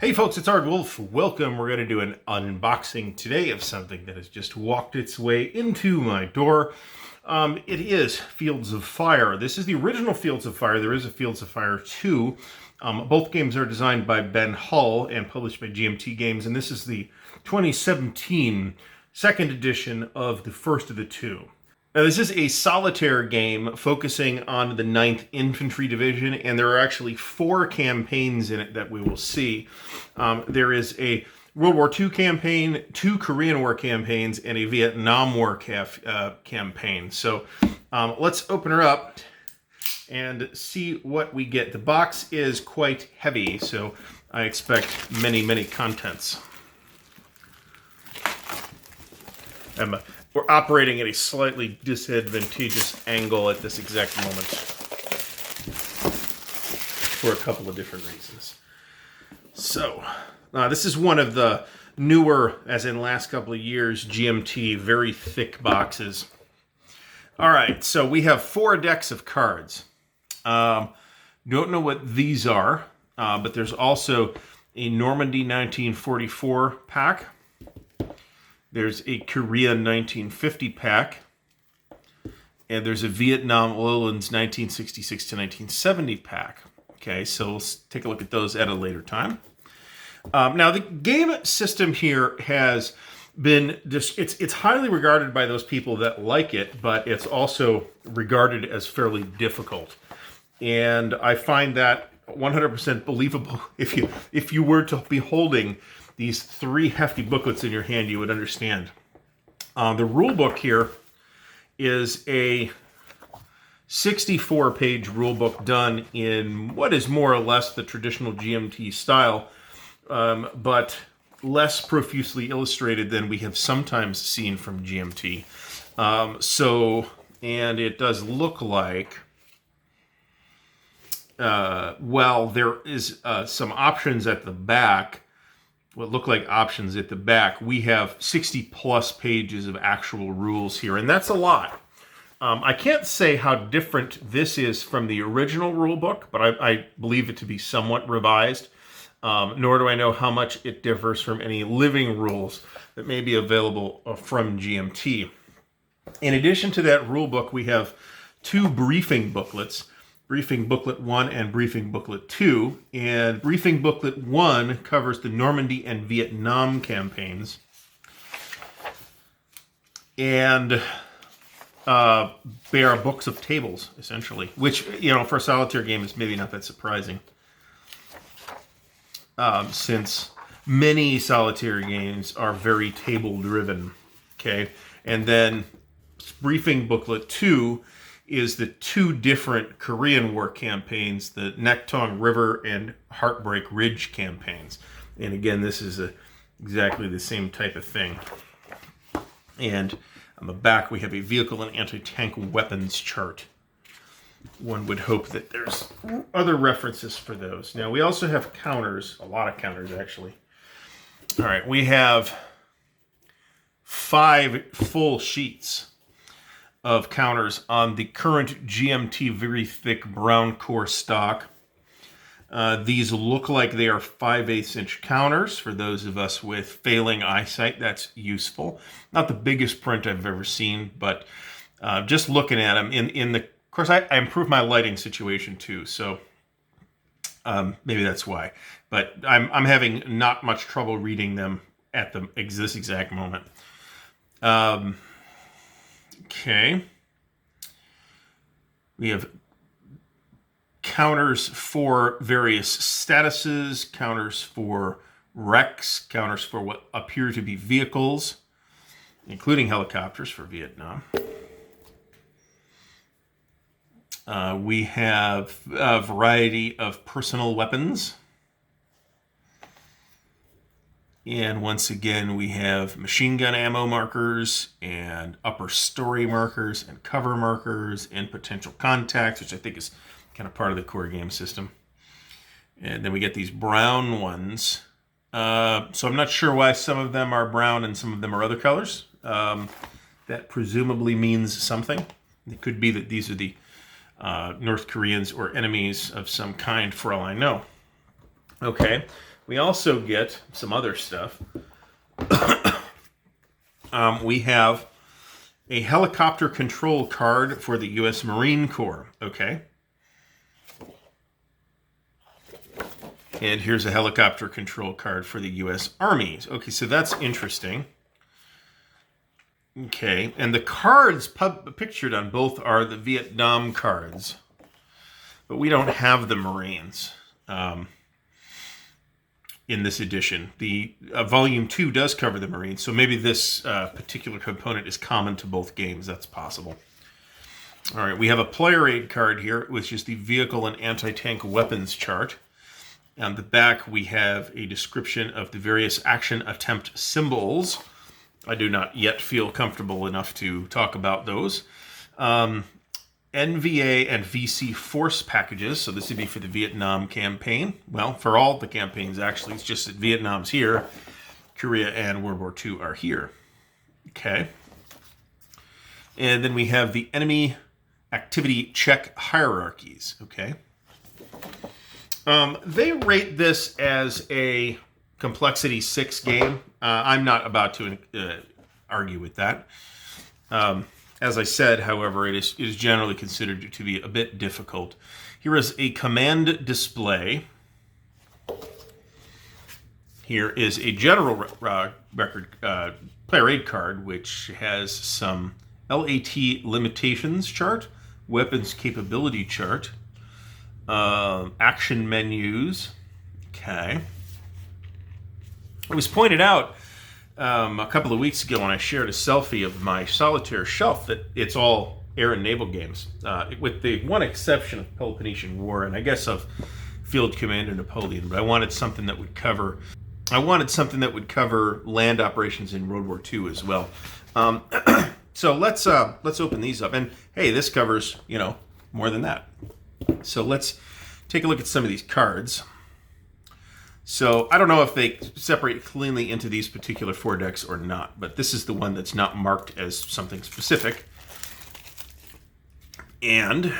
Hey folks, it's Ardwulf. Welcome. We're going to do an unboxing today of something that has just walked its way into my door. It is Fields of Fire. This is the original Fields of Fire. There is a Fields of Fire 2. Both games are designed by Ben Hull and published by GMT Games, and this is the 2017 second edition of the first of the two. Now, this is a solitaire game focusing on the 9th Infantry Division, and there are actually 4 campaigns in it that we will see. There is a World War II campaign, 2 Korean War campaigns, and a Vietnam War campaign. So let's open her up and see what we get. The box is quite heavy, so I expect many, many contents. We're operating at a slightly disadvantageous angle at this exact moment for a couple of different reasons. So, this is one of the newer, as in last couple of years, GMT, very thick boxes. All right, so we have 4 decks of cards. Don't know what these are, but there's also a Normandy 1944 pack. There's a Korea 1950 pack, and there's a Vietnam Lowlands 1966 to 1970 pack. Okay, so let's take a look at those at a later time. Now, the game system here has been it's highly regarded by those people that like it, but it's also regarded as fairly difficult. And I find that 100% believable. If you were to be holding these 3 hefty booklets in your hand, you would understand. The rule book here is a 64-page rule book done in what is more or less the traditional GMT style, but less profusely illustrated than we have sometimes seen from GMT. And it does look like, well, there is some options at the back. What look like options at the back. We have 60 plus pages of actual rules here, and that's a lot. I can't say how different this is from the original rule book, but I believe it to be somewhat revised, nor do I know how much it differs from any living rules that may be available from GMT. In addition to that rule book, we have 2 briefing booklets. Briefing Booklet 1 and Briefing Booklet 2. And Briefing Booklet 1 covers the Normandy and Vietnam campaigns. And they are books of tables, essentially. Which, for a solitaire game is maybe not that surprising. Since many solitaire games are very table-driven. Okay? And then Briefing Booklet 2 is the 2 different Korean War campaigns, the Nektong River and Heartbreak Ridge campaigns. And again, this is exactly the same type of thing. And on the back, we have a vehicle and anti-tank weapons chart. One would hope that there's other references for those. Now, we also have counters, a lot of counters, actually. All right, we have 5 full sheets of counters on the current GMT very thick brown core stock. These look like they are 5/8 inch counters. For those of us with failing eyesight, that's useful. Not the biggest print I've ever seen, but just looking at them, of course, I improved my lighting situation too, so maybe that's why. But I'm having not much trouble reading them at this exact moment. Okay. We have counters for various statuses, counters for wrecks, counters for what appear to be vehicles, including helicopters for Vietnam. We have a variety of personal weapons. And once again, we have machine gun ammo markers and upper story markers and cover markers and potential contacts, which I think is kind of part of the core game system. And then we get these brown ones. So I'm not sure why some of them are brown and some of them are other colors. That presumably means something. It could be that these are the North Koreans or enemies of some kind, for all I know. Okay. We also get some other stuff. We have a helicopter control card for the U.S. Marine Corps. Okay. And here's a helicopter control card for the U.S. Army. Okay, so that's interesting. Okay, and the cards pictured on both are the Vietnam cards. But we don't have the Marines in this edition. The Volume 2 does cover the Marines, so maybe this particular component is common to both games. That's possible. All right, we have a player aid card here, which is the vehicle and anti-tank weapons chart. On the back, we have a description of the various action attempt symbols. I do not yet feel comfortable enough to talk about those. NVA and VC force packages. So this would be for the Vietnam campaign. Well, for all the campaigns, actually. It's just that Vietnam's here. Korea and World War II are here. Okay. And then we have the enemy activity check hierarchies. Okay. They rate this as a complexity 6 game. I'm not about to argue with that. As I said, however, it is generally considered to be a bit difficult. Here is a command display. Here is a general record player aid card, which has some LAT limitations chart, weapons capability chart, action menus. Okay. It was pointed out a couple of weeks ago when I shared a selfie of my solitaire shelf that it's all air and naval games, with the one exception of Peloponnesian War and I guess of Field Commander Napoleon. But I wanted something that would cover land operations in World War II as well. So let's open these up. And hey, this covers more than that. So let's take a look at some of these cards. So I don't know if they separate cleanly into these particular 4 decks or not, but this is the one that's not marked as something specific. And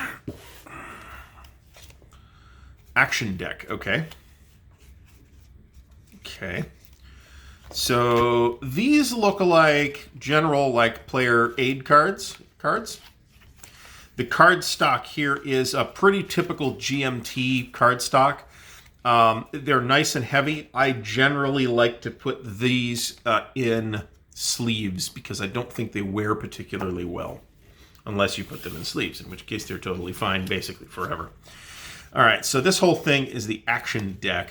action deck, okay. Okay. So these look like general player aid cards. The card stock here is a pretty typical GMT card stock. They're nice and heavy. I generally like to put these in sleeves because I don't think they wear particularly well unless you put them in sleeves, in which case they're totally fine basically forever. All right, so this whole thing is the action deck.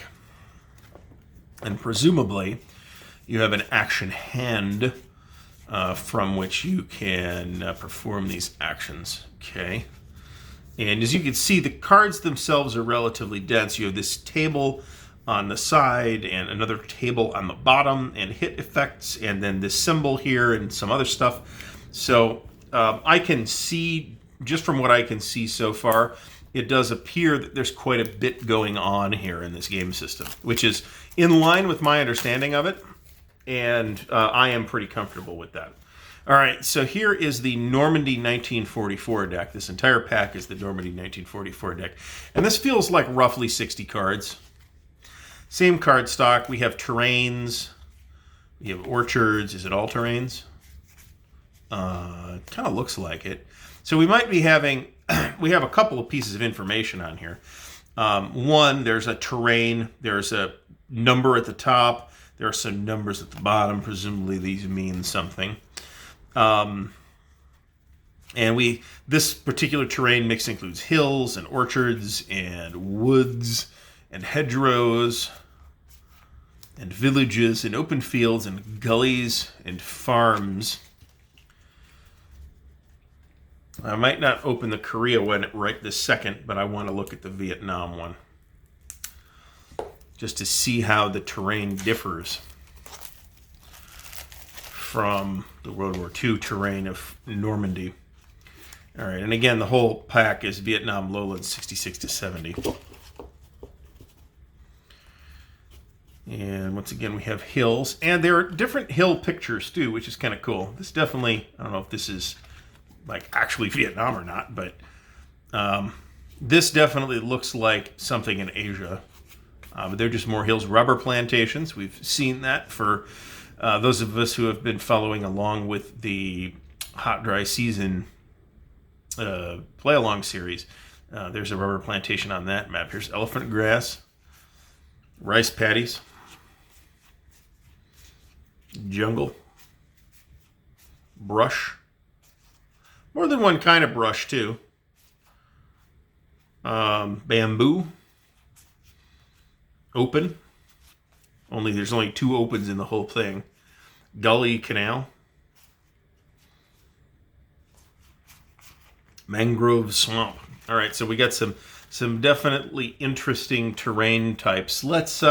And presumably you have an action hand from which you can perform these actions. Okay. And as you can see, the cards themselves are relatively dense. You have this table on the side and another table on the bottom and hit effects and then this symbol here and some other stuff. So I can see, just from what I can see so far, it does appear that there's quite a bit going on here in this game system, which is in line with my understanding of it, and I am pretty comfortable with that. All right, so here is the Normandy 1944 deck. This entire pack is the Normandy 1944 deck. And this feels like roughly 60 cards. Same card stock. We have terrains. We have orchards. Is it all terrains? It kind of looks like it. So we might be having... we have a couple of pieces of information on here. One, there's a terrain. There's a number at the top. There are some numbers at the bottom. Presumably these mean something. And this particular terrain mix includes hills and orchards and woods and hedgerows and villages and open fields and gullies and farms. I might not open the Korea one right this second, but I want to look at the Vietnam one just to see how the terrain differs from the World War II terrain of Normandy. All right, and again, the whole pack is Vietnam lowlands 66 to 70. And once again, we have hills. And there are different hill pictures, too, which is kind of cool. This definitely, I don't know if this is actually Vietnam or not, but this definitely looks like something in Asia. But they're just more Hills rubber plantations. We've seen that for those of us who have been following along with the Hot Dry Season play-along series. There's a rubber plantation on that map. Here's elephant grass, rice paddies, jungle, brush. More than one kind of brush, too. Bamboo. Open. There's only 2 opens in the whole thing. Gully, canal. Mangrove, swamp. All right, so we got some definitely interesting terrain types. Let's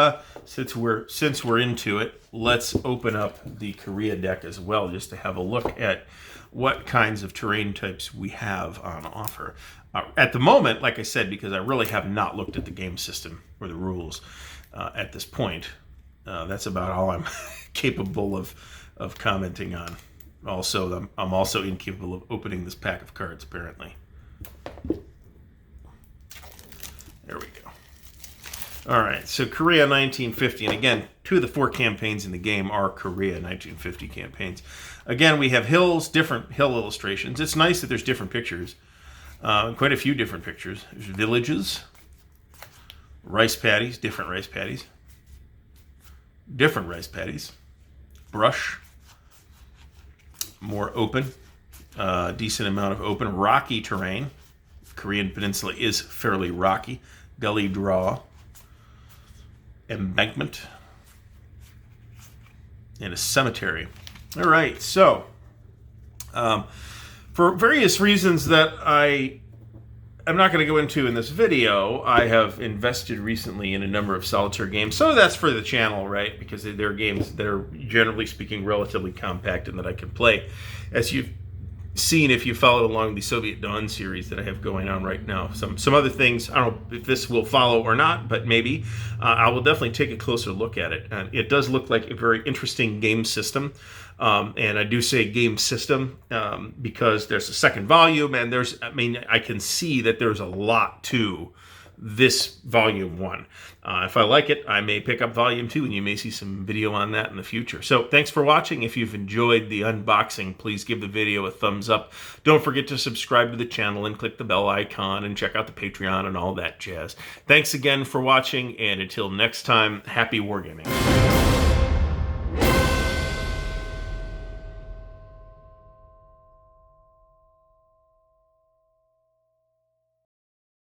since we're into it, let's open up the Korea deck as well, just to have a look at what kinds of terrain types we have on offer. At the moment, like I said, because I really have not looked at the game system or the rules at this point, that's about all I'm capable of commenting on. Also, I'm also incapable of opening this pack of cards, apparently. There we go. All right, so Korea 1950, and again, 2 of the 4 campaigns in the game are Korea 1950 campaigns. Again, we have hills, different hill illustrations. It's nice that there's different pictures, quite a few different pictures. There's villages, rice paddies, different rice paddies, brush, more open, decent amount of open, rocky terrain. Korean Peninsula is fairly rocky. Gully draw, embankment, and a cemetery. All right, so for various reasons that I'm not going to go into in this video, I have invested recently in a number of solitaire games. Some of that's for the channel, right? Because they're games that are, generally speaking, relatively compact and that I can play. As you've seen if you followed along the Soviet Dawn series that I have going on right now. Some other things, I don't know if this will follow or not, but maybe. I will definitely take a closer look at it. And it does look like a very interesting game system. And I do say game system because there's a second volume, and I can see that there's a lot to this volume 1. If I like it, I may pick up volume 2, and you may see some video on that in the future. So thanks for watching. If you've enjoyed the unboxing, please give the video a thumbs up. Don't forget to subscribe to the channel and click the bell icon and check out the Patreon and all that jazz. Thanks again for watching, and until next time, happy wargaming.